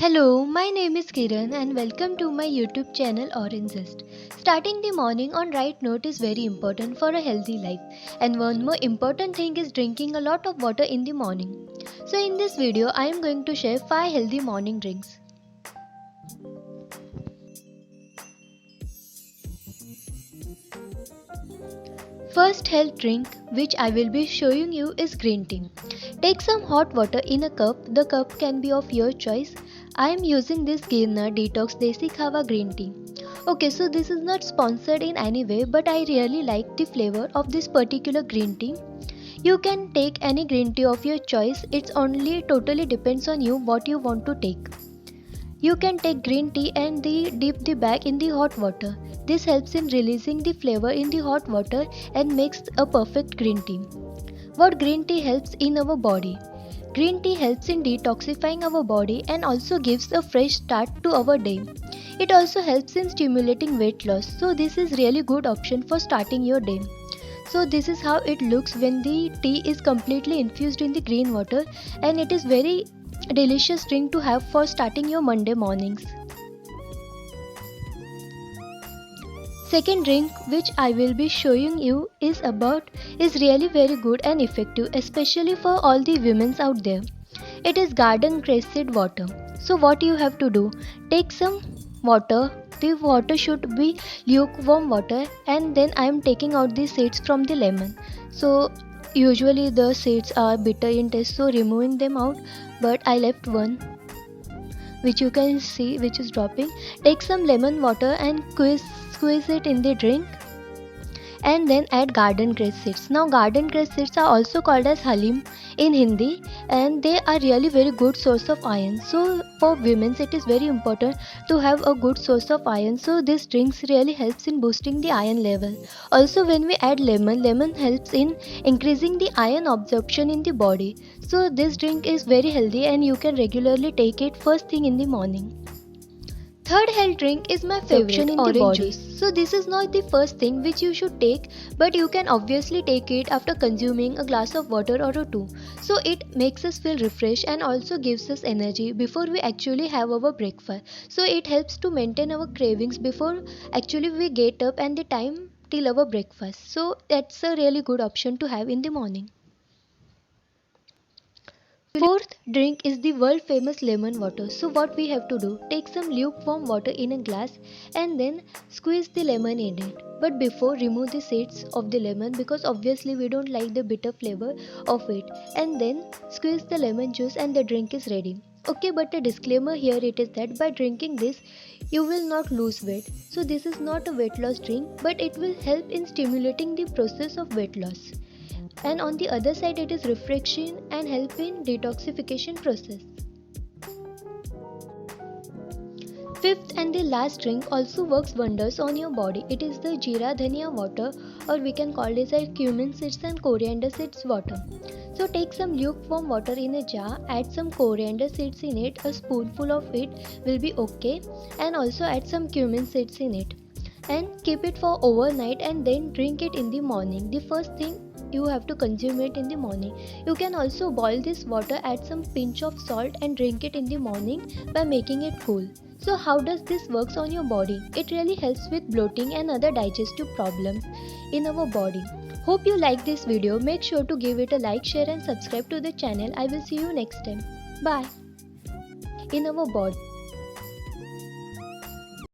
Hello, my name is Kiran and welcome to my YouTube channel Orange Zest. Starting the morning on right note is very important for a healthy life, and one more important thing is drinking a lot of water in the morning. So in this video I am going to share 5 healthy morning drinks. First health drink which I will be showing you is green tea. Take some hot water in a cup. The cup can be of your choice. I am using this Girna Detox Desi Khawa green tea. Okay, so this is not sponsored in any way, but I really like the flavor of this particular green tea. You can take any green tea of your choice. It's only totally depends on you what you want to take. You can take green tea and dip the bag in the hot water. This helps in releasing the flavor in the hot water and makes a perfect green tea. What green tea helps in our body? Green tea helps in detoxifying our body and also gives a fresh start to our day. It also helps in stimulating weight loss. So this is really good option for starting your day. So this is how it looks when the tea is completely infused in the green water, and it is very delicious drink to have for starting your Monday mornings. Second drink which I will be showing you is really very good and effective, especially for all the women out there. It is garden cress-seed water. So what you have to do, take some water. The water should be lukewarm water, and then I am taking out the seeds from the lemon. So usually the seeds are bitter in taste, so removing them out, but I left one which you can see which is dropping. Take some lemon water and squeeze it in the drink, and then add garden cress seeds. Now garden cress seeds are also called as halim in Hindi, and they are really very good source of iron. So for women it is very important to have a good source of iron. So this drinks really helps in boosting the iron level. Also when we add lemon helps in increasing the iron absorption in the body. So this drink is very healthy and you can regularly take it first thing in the morning. Third health drink is my favorite, orange juice. So this is not the first thing which you should take, but you can obviously take it after consuming a glass of water or two. So it makes us feel refreshed and also gives us energy before we actually have our breakfast. So it helps to maintain our cravings before actually we get up and the time till our breakfast. So that's a really good option to have in the morning. Fourth drink is the world famous lemon water. So what we have to do, take some lukewarm water in a glass and then squeeze the lemon in it. But before, remove the seeds of the lemon because obviously we don't like the bitter flavor of it. And then squeeze the lemon juice and the drink is ready. Okay, but a disclaimer here it is that by drinking this you will not lose weight. So this is not a weight loss drink, but it will help in stimulating the process of weight loss, and on the other side it is refreshing and help in detoxification process. Fifth and the last drink also works wonders on your body. It is the jeera dhania water, or we can call it as cumin seeds and coriander seeds water. So take some lukewarm water in a jar, add some coriander seeds in it, a spoonful of it will be okay, and also add some cumin seeds in it and keep it for overnight and then drink it in the morning. The first thing you have to consume it in the morning. You can also boil this water, add some pinch of salt and drink it in the morning by making it cool. So how does this works on your body? It really helps with bloating and other digestive problems in our body. Hope you like this video. Make sure to give it a like, share and subscribe to the channel. I will see you next time. Bye. In our body.